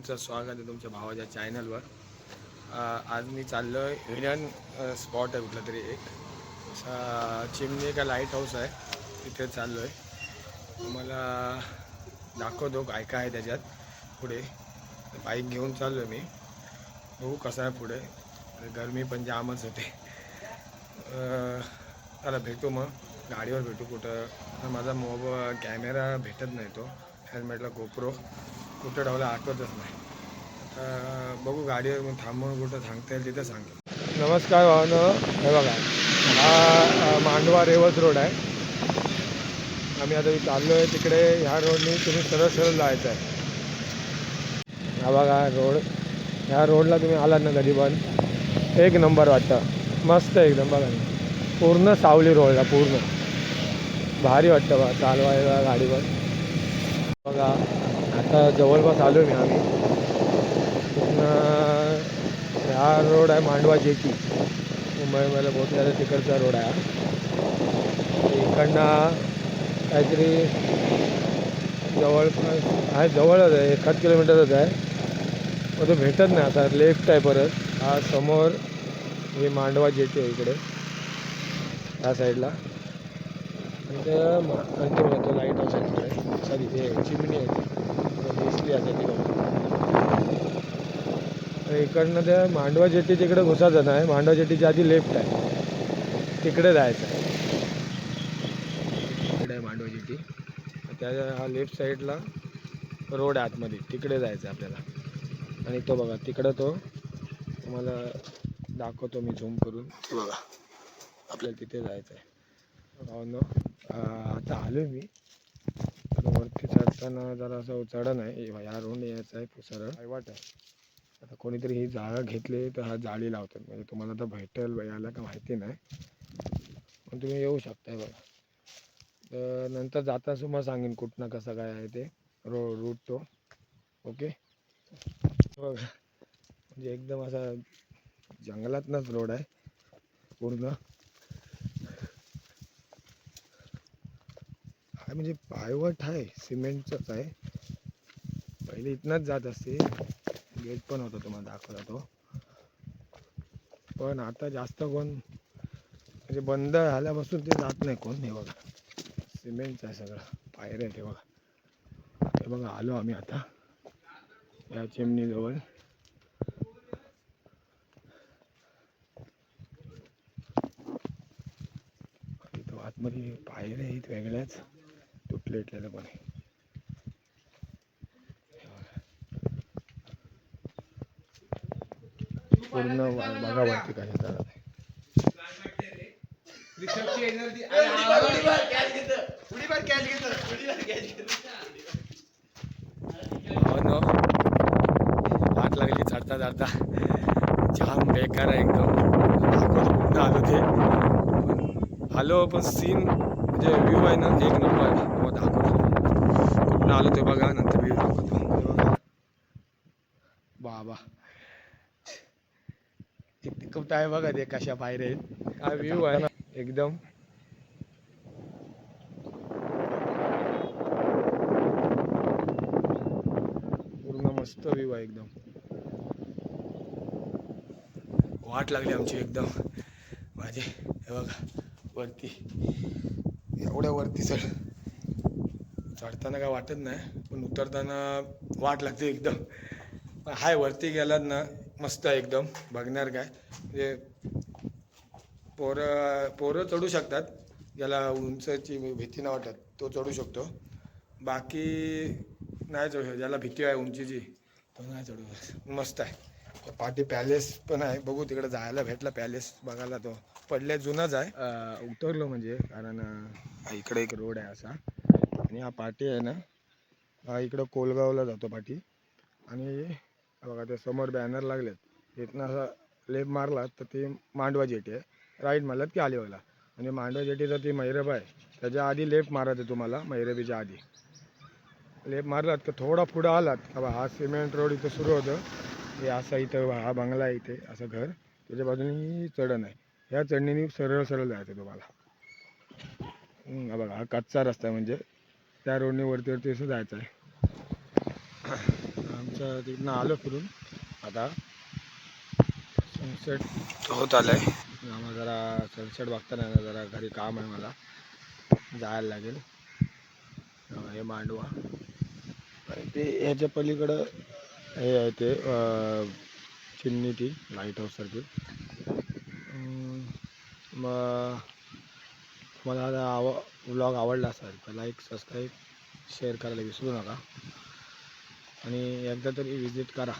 तुमचं स्वागत आहे तुमच्या भावाच्या चॅनलवर। आज मी चाललो आहे हिडन स्पॉट आहे कुठला तरी एक चिमणी का लाईट हाऊस आहे तिथे चाललो आहे। तुम्हाला दाखवतो काय काय आहे त्याच्यात। पुढे बाईक घेऊन चाललो आहे मी, बघू कसं आहे पुढे। गरमी पण जामच होते। चला भेटू मग, गाडीवर भेटू कुठं। माझा कॅमेरा भेटत नाही, तो हेल्मेटला गोप्रो कुठं ठेवला आठवतच नाही। आता बघू गाडीवर मग थांबून कुठं सांगता येईल तिथं सांगेल। नमस्कार भावानो, हे बघा हा मांडवा रेवस रोड आहे। आम्ही आता चाललो आहे तिकडे। ह्या रोडने तुम्ही सरळ सरळ जायचं आहे। हा बघा रोड, ह्या रोडला तुम्ही आलात ना कधी पण एक नंबर वाटतं, मस्त एकदम। बघा पूर्ण सावली रोडला, पूर्ण भारी वाटतं बघा चालवायला गाडीवर। बघा आता जवळपास आलो मी आम्ही। हा रोड आहे मांडवा जेटी, मुंबईमध्ये पोहोचलेला तिकडचा रोड आहे। इकडनं काहीतरी जवळपास आहे, जवळच आहे, 1 किलोमीटरच आहे। मग तो भेटत नाही आता, लेफ्ट आहे परत। हा समोर हे मांडवा जेटी आहे इकडे ह्या साईडला। तो लाईट हाऊस आहे तिकडे, सॉरी ते चिमणी आहे दिसली आता ती बघा। इकडनं त्या मांडवा जेटी तिकडे घुसायचं नाही, मांडवा जेटीच्या आधी लेफ्ट आहे, तिकडे जायचं आहे। इकडे आहे मांडवा जेटी, त्या हा लेफ्ट साईडला रोड आहे आतमध्ये, तिकडे जायचं आहे आपल्याला। आणि तो बघा तिकडं, तो तुम्हाला दाखवतो मी झूम करून। बघा आपल्याला तिथे जायचं आहे। आता आलो मी, तर वरती चढताना जरा असं चढण आहे, ह्या रोड यायचं आहे सरळ वाट आहे। आता कोणीतरी ही जागा घेतली तर हा जाळी लावतात, म्हणजे तुम्हाला तर भेटेल यायला का माहिती नाही, पण तुम्ही येऊ शकताय बघा। तर नंतर जाता तुम्हाला सांगेन कुठनं कसं काय आहे ते रूट तो। ओके बघा, म्हणजे एकदम असा जंगलातनंच रोड आहे पूर्ण। हा म्हणजे पायवट आहे, सिमेंटचंच आहे। पहिले इथनंच जात असते, गेट पण होता तुम्हाला दाखवला तो, पण आता जास्त कोण म्हणजे बंद झाल्यापासून ते जात नाही कोण। हे बघा सिमेंटचं आहे सगळं, पायऱ्या आहे बघा। हे बघा आलो आम्ही आता या चिमणीजवळ। इथं आतमध्ये पायऱ्या आहेत वेगळ्याच, तुटलेटलेलं पण आहे। पूर्ण बघा वरती काय झालं। वाट लागली चढता चढता, जाम बेकार आहे एकदम। आलो ते आलो, पण सीन म्हणजे व्ह्यू आहे ना एक नंबर आहे। मग दाखवतो कुठं आलो ते बघा, नंतर व्ह्यू दाखवतो। बाबा किती कुठं आहे बघा ते, कशा पायऱ्या आहेत, काय व्ह्यू आहे ना एकदम। पूर्ण मस्त व्ह्यू आहे एकदम। वाट लागली आमची एकदम माझी। हे बघा वरती, एवढ्या वरती चढताना काय वाटत नाही, पण उतरताना वाट लागते एकदम। पण हाय वरती गेलात ना मस्त आहे एकदम, बघणार काय म्हणजे पोरं चढू शकतात, ज्याला उंचची भीती नाही वाटत तो चढू शकतो। बाकी नाही चढू शकत, ज्याला भीती आहे उंचीची तो नाही चढू शकत। मस्त आहे, पाठी पॅलेस पण आहे, बघू तिकडे जायला भेटला पॅलेस बघायला। तो पडले जुनाच आहे, उतरलो म्हणजे, कारण इकडे एक रोड आहे असा, आणि हा पाठी आहे ना हा इकडं कोलगावला जातो पाठी। आणि बघा ते समोर बॅनर लागलेत, इथनं असं लेफ्ट मारला तर ते मांडवा जेटी आहे, राईट मारलात की आलीवाला। आणि मांडवा जेटीचा ती मैरप आहे, त्याच्या आधी लेफ्ट मारायचं तुम्हाला, मैरपीच्या आधी लेफ्ट मारलात का थोडा पुढं आलात का हा सिमेंट रोड इथं सुरू होतं। हे असं इथं हा बंगला आहे, इथे असं घर, त्याच्या बाजूनी चढण आहे, ह्या चढणीने सरळ सरळ जायचं तुम्हाला। बघा हा कच्चा रस्ता आहे, म्हणजे त्या रोडने वरती वरती असं जायचं आहे। आमचं तिकडनं आलो फिरून. आता सनसेट होत आलं आहे. आम्हाला जरा सनसेट बघता नाही ना, जरा घरी काम आहे, मला जायला लागेल. हे मांडवा आणि ते ह्याच्या पलीकडं हे आहे ते चिमणी, ती लाईट हाऊससारखी. मग मला व्लॉग आवडला असेल तर लाईक, सबस्क्राईब, शेअर करायला विसरू नका आणि एकदा तरी विजिट करा.